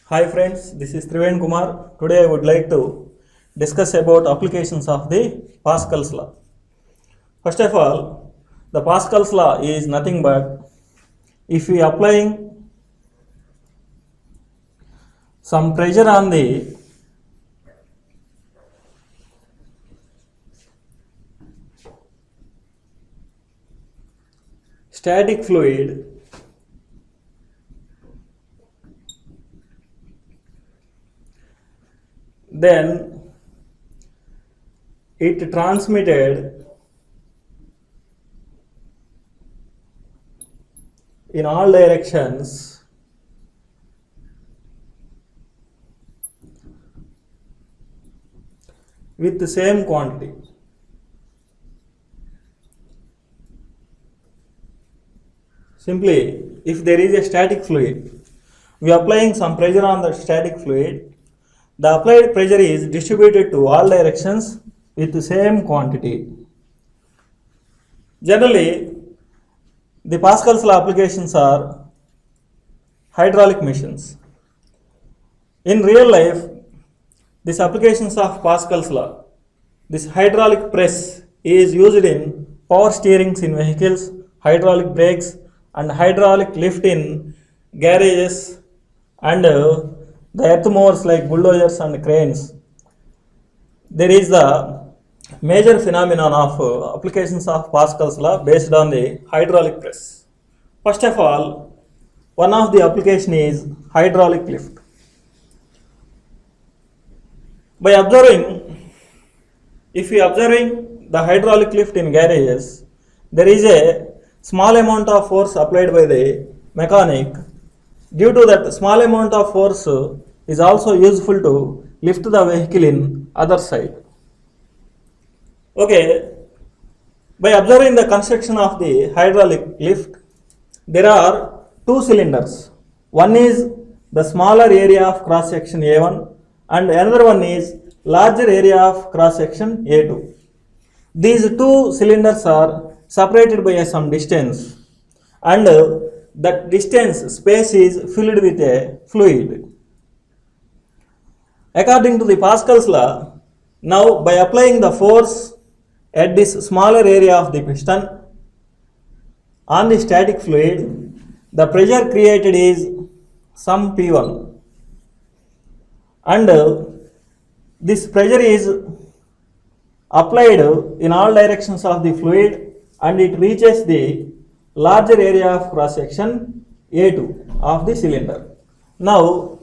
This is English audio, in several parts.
Hi friends, this is Triven Kumar. Today I would like to discuss about applications of the Pascal's law. First of all, the Pascal's law is nothing but if we applying some pressure on the static fluid, then it transmitted in all directions with the same quantity. Simply, if there is a static fluid, we are applying some pressure on the static fluid. The applied pressure is distributed to all directions with the same quantity. Generally, the Pascal's law applications are hydraulic machines. In real life, these applications of Pascal's law, this hydraulic press is used in power steerings in vehicles, hydraulic brakes, and hydraulic lift in garages and the earth movers like bulldozers and cranes. There is the major phenomenon of applications of Pascal's law based on the hydraulic press. First of all, one of the application is hydraulic lift. By observing, if we observing the hydraulic lift in garages, there is a small amount of force applied by the mechanic. Due to that small amount of force is also useful to lift the vehicle in other side. Okay, by observing the construction of the hydraulic lift, there are two cylinders. One is the smaller area of cross section A1 and another one is larger area of cross section A2. These two cylinders are separated by some distance and that distance space is filled with a fluid. According to the Pascal's law, now by applying the force at this smaller area of the piston on the static fluid, the pressure created is some P1 and this pressure is applied in all directions of the fluid and it reaches the larger area of cross section A2 of the cylinder. Now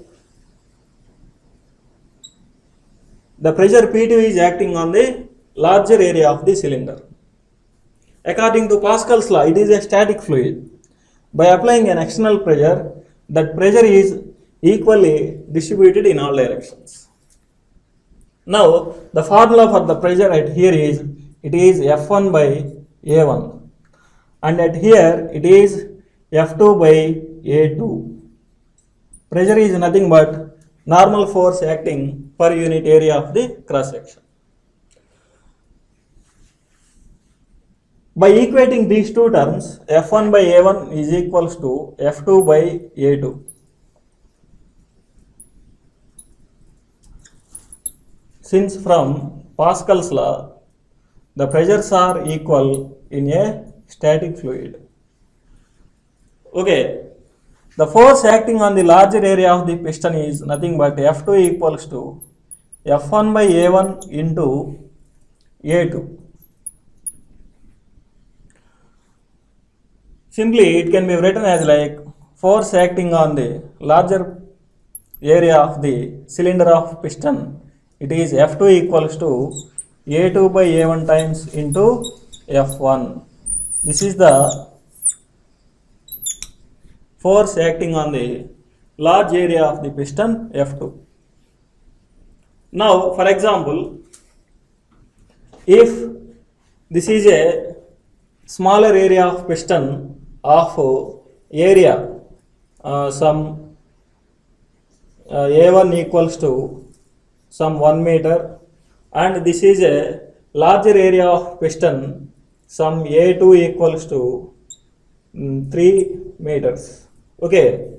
the pressure P2 is acting on the larger area of the cylinder. According to Pascal's law, it is a static fluid. By applying an external pressure, that pressure is equally distributed in all directions. Now the formula for the pressure at here is, it is F1 by A1 and at here it is F2 by A2. Pressure is nothing but normal force acting per unit area of the cross section. By equating these two terms, F1 by A1 is equals to F2 by A2. Since from Pascal's law, the pressures are equal in a static fluid. Okay, the force acting on the larger area of the piston is nothing but F2 equals to F1 by A1 into A2. Simply it can be written as like force acting on the larger area of the cylinder of piston, it is F2 equals to A2 by A1 times into F1. This is the force acting on the large area of the piston F2. Now for example, if this is a smaller area of piston of area some A1 equals to some 1 meter and this is a larger area of piston some A2 equals to 3 meters. Okay,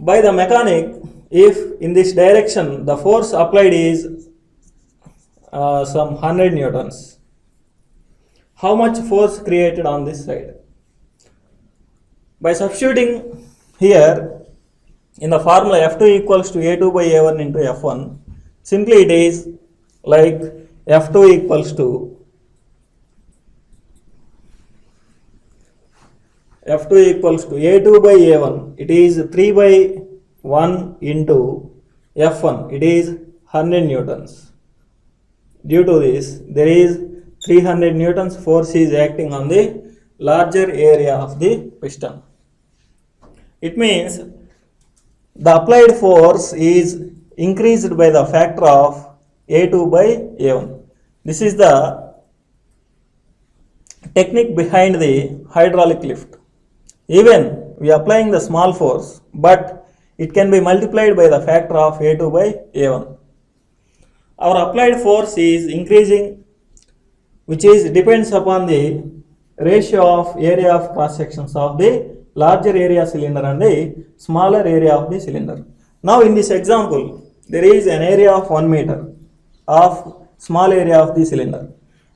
by the mechanic if in this direction the force applied is some 100 newtons. How much force created on this side? By substituting here in the formula F2 equals to A2 by A1 into F1, simply it is like F2 equals to A2 by A1, it is 3 by 1 into F1, it is 100 newtons. Due to this, there is 300 newtons force is acting on the larger area of the piston. It means the applied force is increased by the factor of A2 by A1. This is the technique behind the hydraulic lift. Even we are applying the small force, but it can be multiplied by the factor of A2 by A1. Our applied force is increasing, which is depends upon the ratio of area of cross sections of the larger area cylinder and the smaller area of the cylinder. Now in this example, there is an area of 1 meter of small area of the cylinder,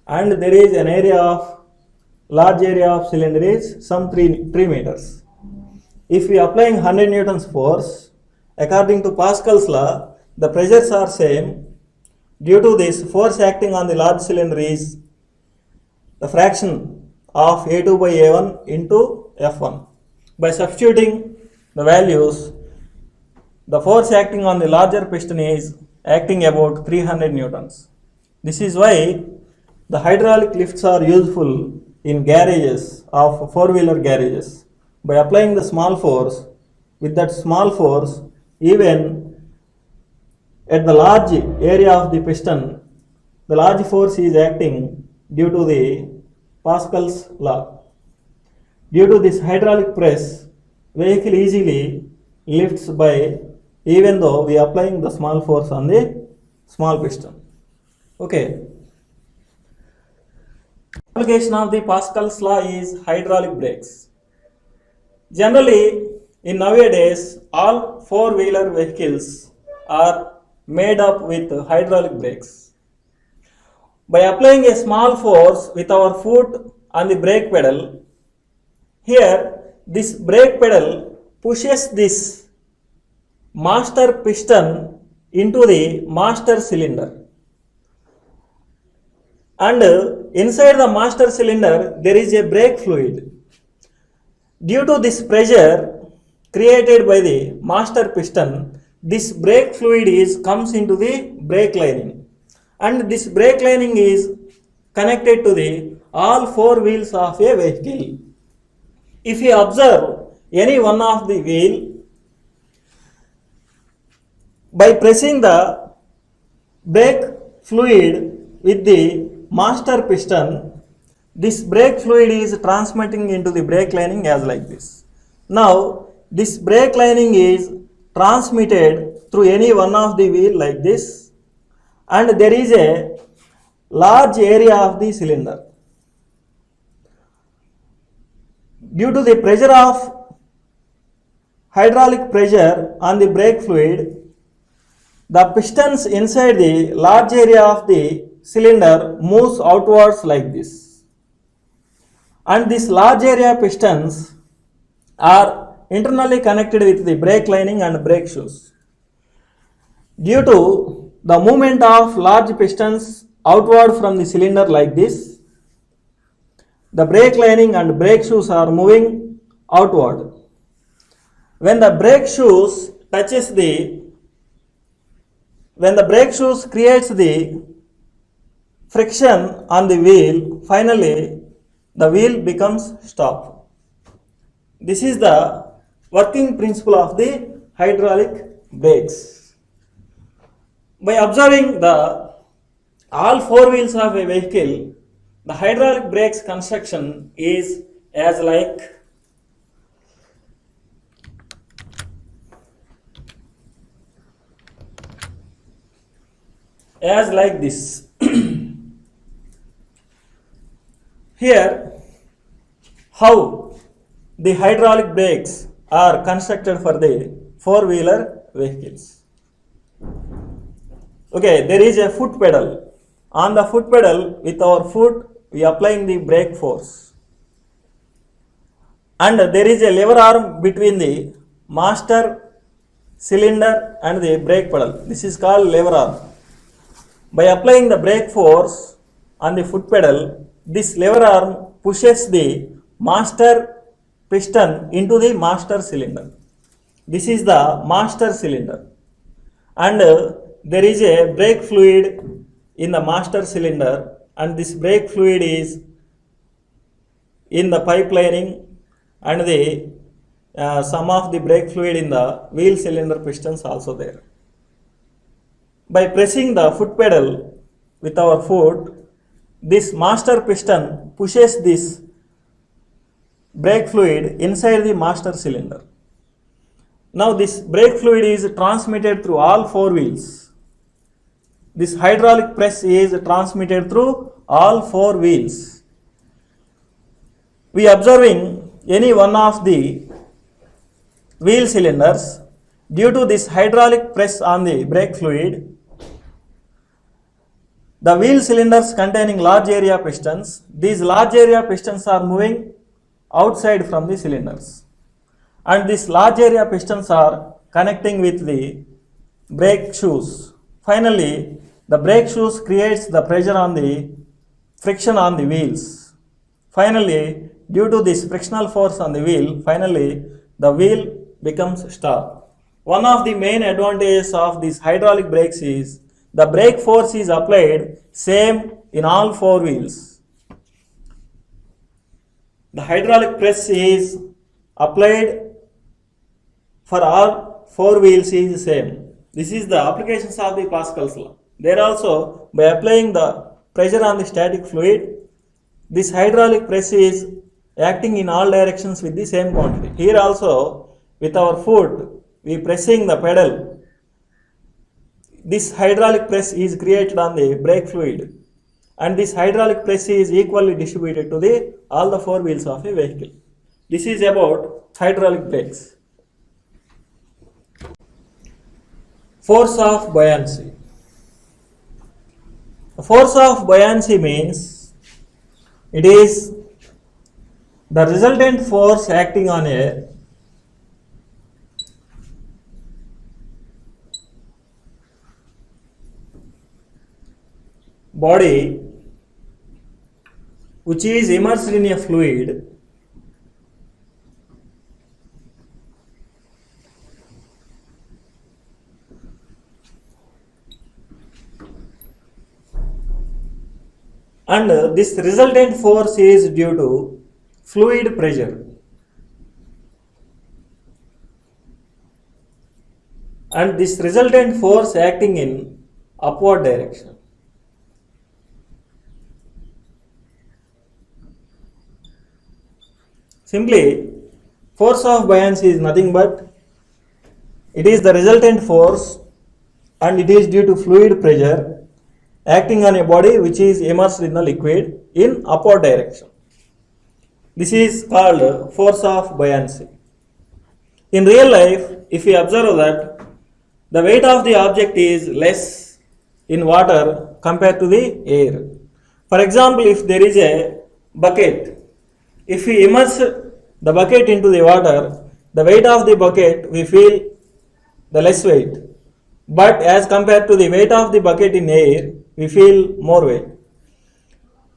and there is an area of large area of cylinder is some 3 meters. If we applying 100 newtons force, according to Pascal's law, the pressures are same. Due to this, force acting on the large cylinder is the fraction of A2 by A1 into F1. By substituting the values, the force acting on the larger piston is acting about 300 newtons. This is why the hydraulic lifts are useful in garages of 4-wheeler garages. By applying the small force, with that small force, even at the large area of the piston, the large force is acting due to the Pascal's law. Due to this hydraulic press, vehicle easily lifts by, even though we are applying the small force on the small piston. Okay. Application of the Pascal's law is hydraulic brakes. Generally, in nowadays, all 4-wheeler vehicles are made up with hydraulic brakes. By applying a small force with our foot on the brake pedal, here this brake pedal pushes this master piston into the master cylinder, and inside the master cylinder there is a brake fluid. Due to this pressure created by the master piston, this brake fluid comes into the brake lining, and this brake lining is connected to the all 4 wheels of a vehicle. If you observe any one of the wheel, by pressing the brake fluid with the master piston, this brake fluid is transmitting into the brake lining as like this. Now this brake lining is transmitted through any one of the wheel like this, and there is a large area of the cylinder. Due to the pressure of hydraulic pressure on the brake fluid, the pistons inside the large area of the cylinder moves outwards like this, and these large area pistons are internally connected with the brake lining and brake shoes. Due to the movement of large pistons outward from the cylinder like this, the brake lining and brake shoes are moving outward. When the brake shoes creates the friction on the wheel, finally the wheel becomes stop. This is the working principle of the hydraulic brakes. By observing the all 4 wheels of a vehicle, the hydraulic brakes construction is as like this. Here, how the hydraulic brakes are constructed for the four-wheeler vehicles. Okay, there is a foot pedal. On the foot pedal, with our foot, we applying the brake force. And there is a lever arm between the master cylinder and the brake pedal. This is called lever arm. By applying the brake force on the foot pedal, this lever arm pushes the master piston into the master cylinder. This is the master cylinder. And there is a brake fluid in the master cylinder, and this brake fluid is in the pipelining, and the some of the brake fluid in the wheel cylinder pistons also there. By pressing the foot pedal with our foot, this master piston pushes this brake fluid inside the master cylinder. Now this brake fluid is transmitted through all four wheels. This hydraulic press is transmitted through all four wheels. We observing any one of the wheel cylinders, due to this hydraulic press on the brake fluid, the wheel cylinders containing large area pistons, these large area pistons are moving outside from the cylinders, and these large area pistons are connecting with the brake shoes. Finally, the brake shoes creates the pressure on the friction on the wheels. Finally, due to this frictional force on the wheel, finally the wheel becomes stop. One of the main advantages of these hydraulic brakes is the brake force is applied same in all four wheels. The hydraulic press is applied for all four wheels is same. This is the applications of the Pascal's law. There also, by applying the pressure on the static fluid, this hydraulic press is acting in all directions with the same quantity. Here also, with our foot, we pressing the pedal. This hydraulic press is created on the brake fluid, and this hydraulic press is equally distributed to the all the four wheels of a vehicle. This is about hydraulic brakes. Force of buoyancy. The force of buoyancy means it is the resultant force acting on a body which is immersed in a fluid and this resultant force is due to fluid pressure, and this resultant force acting in upward direction. Simply, force of buoyancy is nothing but it is the resultant force, and it is due to fluid pressure acting on a body which is immersed in the liquid in upward direction. This is called force of buoyancy. In real life, if we observe that the weight of the object is less in water compared to the air. For example, if there is a bucket, if we immerse the bucket into the water, the weight of the bucket we feel the less weight, but as compared to the weight of the bucket in air, we feel more weight.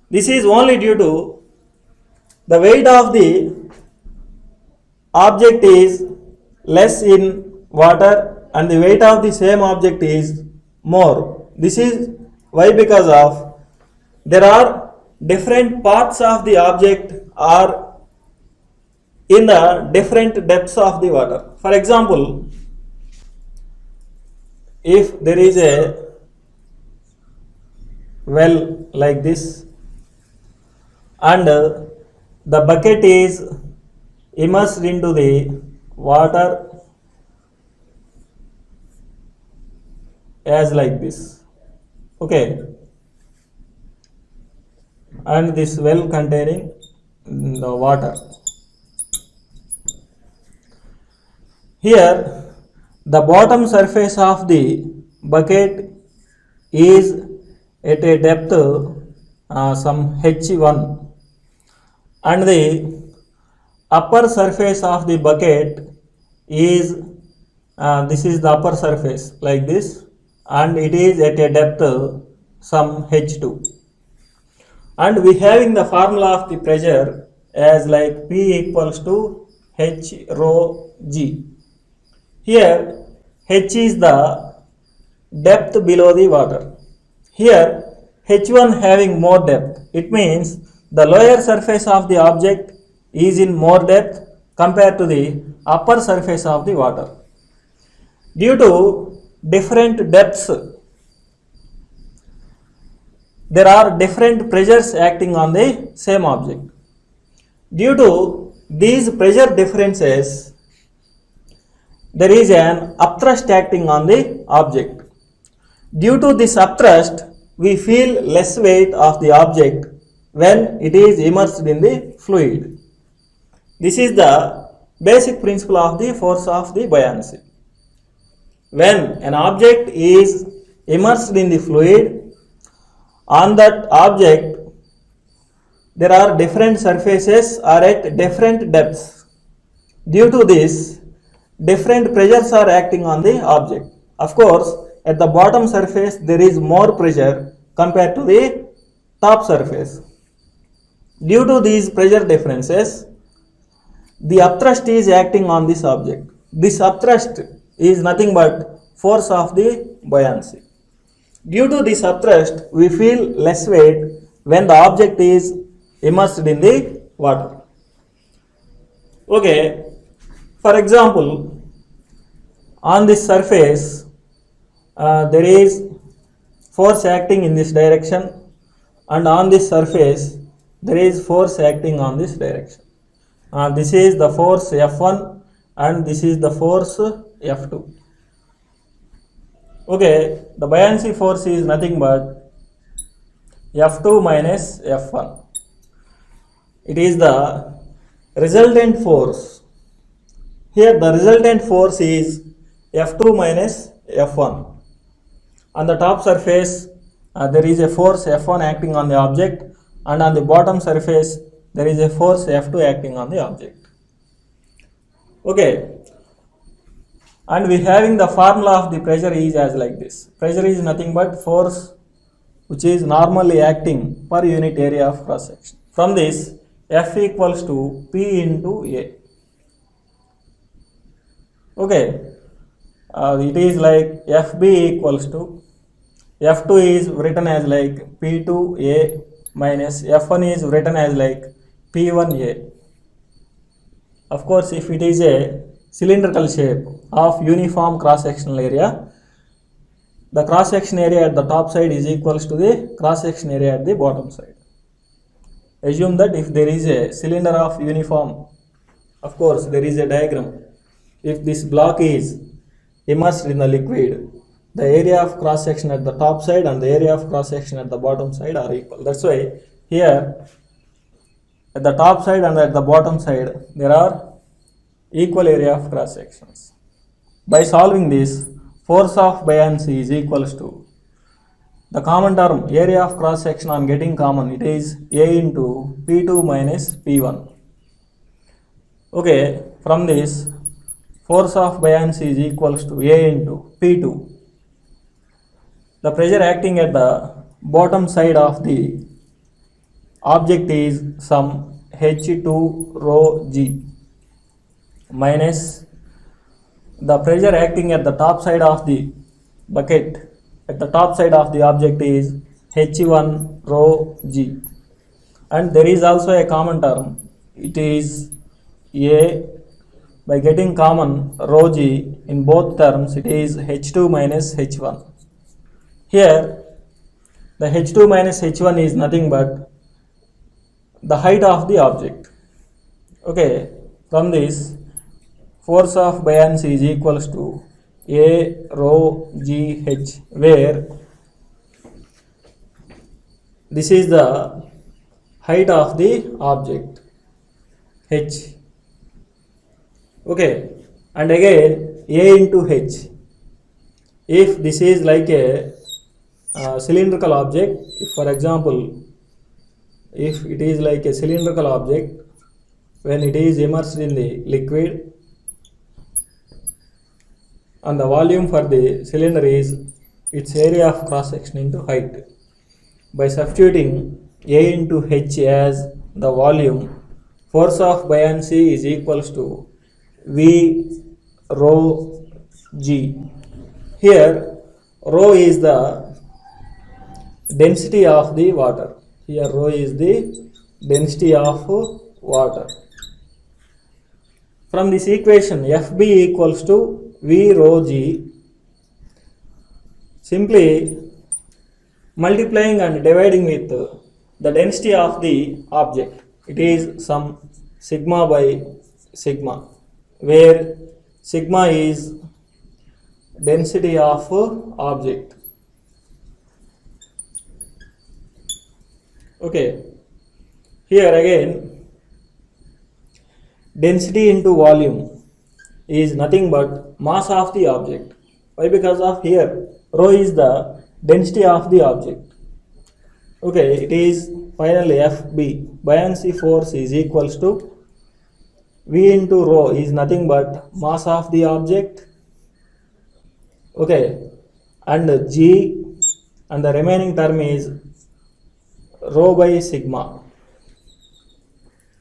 This is only due to the weight of the object is less in water and the weight of the same object is more. This is why, because of there are different parts of the object are in the different depths of the water. For example, if there is a well like this and the bucket is immersed into the water as like this, okay, and this well containing the water. Here The bottom surface of the bucket is at a depth some h1, and the upper surface of the bucket is this is the upper surface like this, and it is at a depth some h2, and we having the formula of the pressure as like P equals to H rho G. Here H is the depth below the water. Here H1 having more depth. It means the lower surface of the object is in more depth compared to the upper surface of the water. Due to different depths, there are different pressures acting on the same object. Due to these pressure differences, there is an upthrust acting on the object. Due to this upthrust, we feel less weight of the object when it is immersed in the fluid. This is the basic principle of the force of the buoyancy. When an object is immersed in the fluid, on that object there are different surfaces are at different depths. Due to this, different pressures are acting on the object. Of course, at the bottom surface there is more pressure compared to the top surface. Due to these pressure differences, the upthrust is acting on this object. This upthrust is nothing but force of the buoyancy. Due to this upthrust, we feel less weight when the object is immersed in the water. Okay, for example, on this surface there is force acting in this direction, and on this surface there is force acting on this direction. This is the force F1 and this is the force F2. Okay, the buoyancy force is nothing but F2 minus F1. It is the resultant force. Here the resultant force is F2 minus F1. On the top surface there is a force F1 acting on the object, and on the bottom surface there is a force F2 acting on the object. Okay, and we having the formula of the pressure is as like this. Pressure is nothing but force which is normally acting per unit area of cross section. From this, F equals to P into A. Okay, it is like FB equals to F2 is written as like P2A minus F1 is written as like P1A. Of course, if it is a cylindrical shape of uniform cross sectional area, the cross section area at the top side is equals to the cross section area at the bottom side. Assume that if there is a cylinder of uniform, of course there is a diagram. If this block is immersed in the liquid, the area of cross section at the top side and the area of cross section at the bottom side are equal. That's why here at the top side and at the bottom side there are equal area of cross sections. By solving this, force of buoyancy is equals to the common term area of cross section on getting common, it is A into P2 minus P1. Okay, from this force of buoyancy is equals to A into P2. The pressure acting at the bottom side of the object is some H2 rho G minus the pressure acting at the top side of the bucket at the top side of the object is H1 rho G, and there is also a common term, it is A. By getting common rho G in both terms, it is H2 minus H1. Here the H2 minus H1 is nothing but the height of the object. Okay, from this force of buoyancy is equals to A rho G H, where this is the height of the object H. Okay, and again A into H. If this is like a cylindrical object, if for example, if it is like a cylindrical object, when it is immersed in the liquid and the volume for the cylinder is its area of cross section into height. By substituting A into H as the volume, force of buoyancy is equals to V rho G. Here rho is the density of the water. Here rho is the density of water. From this equation FB equals to V rho G, simply multiplying and dividing with the density of the object, it is some sigma by sigma, where sigma is density of object. Okay, here again density into volume is nothing but mass of the object. Why? Because of here rho is the density of the object. Okay, it is finally FB, buoyancy force, is equals to V into rho is nothing but mass of the object. Okay, and G, and the remaining term is rho by sigma.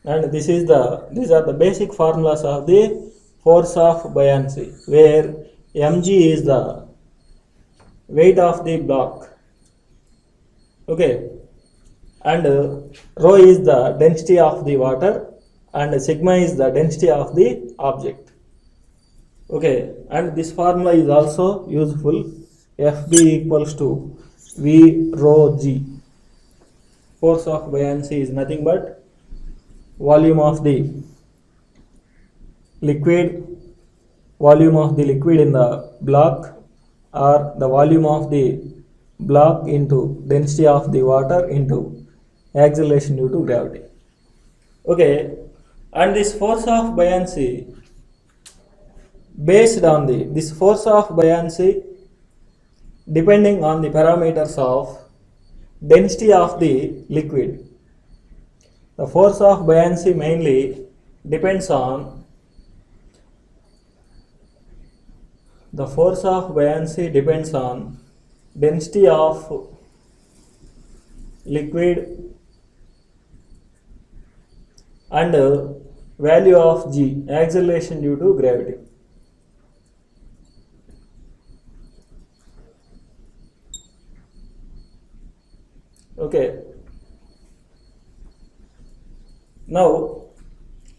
And these are the basic formulas of the force of buoyancy, where mg is the weight of the block. Okay, and rho is the density of the water, and sigma is the density of the object. Okay, and this formula is also useful. FB equals to V rho G. Force of buoyancy is nothing but volume of the liquid, in the block, or the volume of the block into density of the water into acceleration due to gravity. Okay, and this force of buoyancy, based on this force of buoyancy depending on the parameters of density of the liquid. The force of buoyancy mainly depends on density of liquid and value of G, acceleration due to gravity. Okay. Now,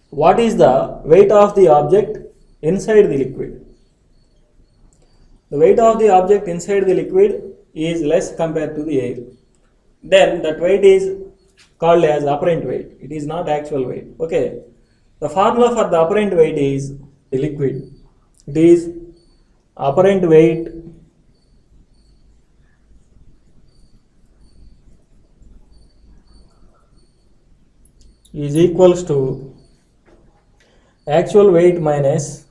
what is the weight of the object inside the liquid? The weight of the object inside the liquid is less compared to the air. Then that weight is called as apparent weight. It is not actual weight. Okay. The formula for the apparent weight is the liquid. It is apparent weight is equals to actual weight minus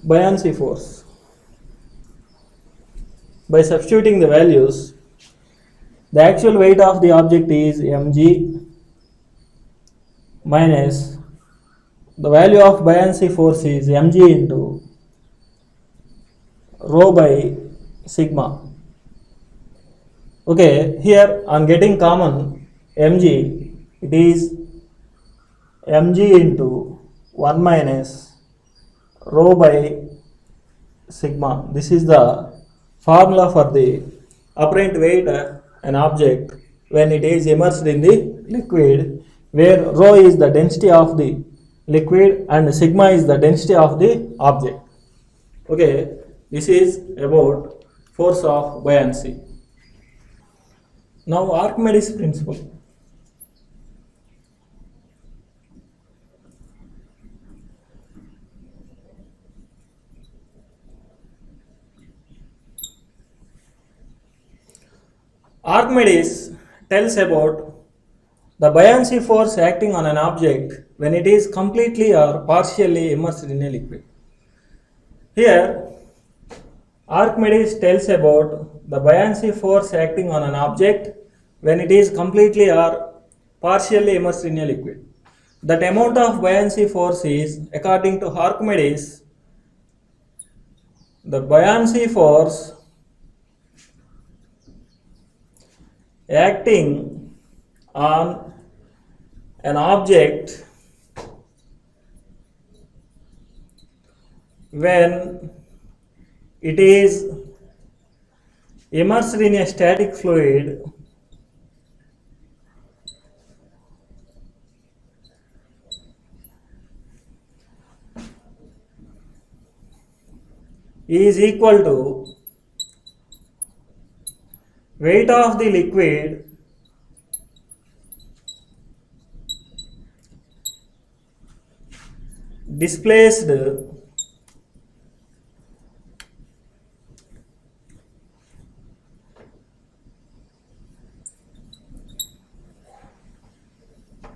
buoyancy force. By substituting the values, the actual weight of the object is mg minus the value of buoyancy force is mg into rho by sigma. Okay, here on getting common mg, it is mg into 1 minus rho by sigma. This is the formula for the apparent weight an object when it is immersed in the liquid, where rho is the density of the liquid and sigma is the density of the object. Okay, this is about force of buoyancy. Now Archimedes principle. Archimedes tells about The buoyancy force acting on an object when it is completely or partially immersed in a liquid. Here, Archimedes tells about the buoyancy force acting on an object when it is completely or partially immersed in a liquid. That amount of buoyancy force is, according to Archimedes, the buoyancy force acting on an object when it is immersed in a static fluid is equal to weight of the liquid displaced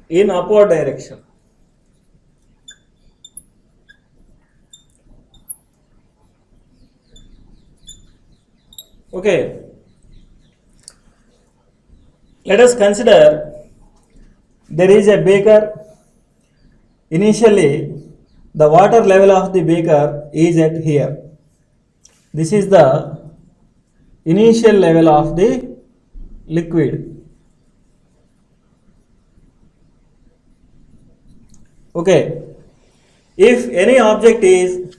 in upward direction. Okay, let us consider there is a beaker. Initially, the water level of the beaker is at here. This is the initial level of the liquid. Okay, if any object is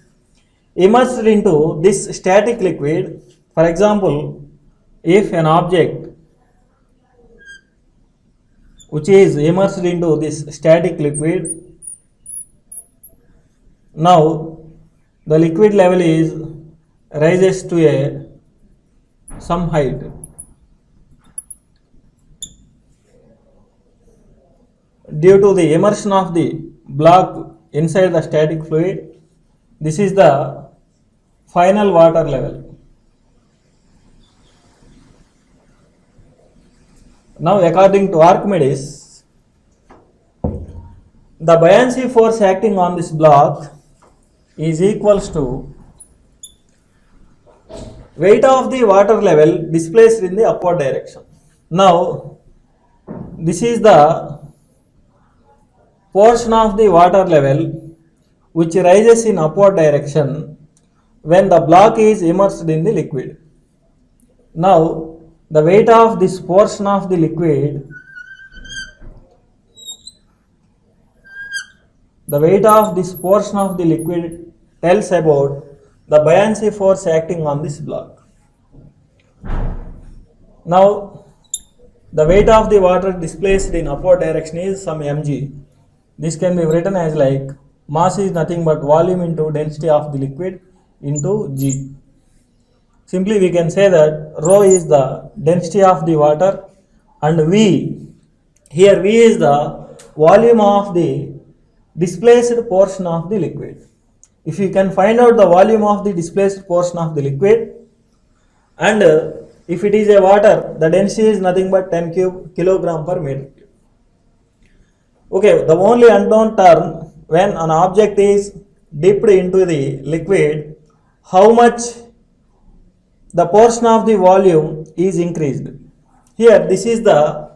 immersed into this static liquid, for example, if an object which is immersed into this static liquid, now the liquid level is rises to a some height. Due to the immersion of the block inside the static fluid, this is the final water level. Now, according to Archimedes, the buoyancy force acting on this block is equals to weight of the water level displaced in the upward direction. Now, this is the portion of the water level which rises in upward direction when the block is immersed in the liquid. Now, the weight of this portion of the liquid, tells about the buoyancy force acting on this block. Now, the weight of the water displaced in upward direction is some mg. This can be written as like mass is nothing but volume into density of the liquid into g. Simply we can say that rho is the density of the water and V, here V is the volume of the displaced portion of the liquid. If you can find out the volume of the displaced portion of the liquid, and if it is a water, the density is nothing but 10 kilogram per meter cube. Okay, the only unknown term when an object is dipped into the liquid, how much the portion of the volume is increased. Here this is the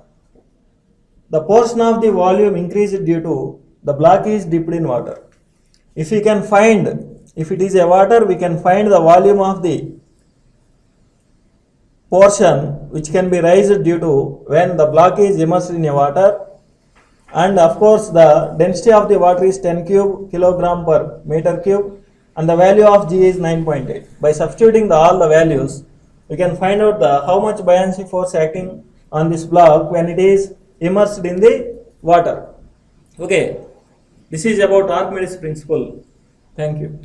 portion of the volume increased due to the block is dipped in water. If we can find, if it is a water, we can find the volume of the portion which can be raised due to when the block is immersed in a water, and of course the density of the water is 10 kilogram per meter cube and the value of G is 9.8. By substituting all the values, we can find out the how much buoyancy force acting on this block when it is immersed in the water. Okay, this is about Archimedes principle. Thank you.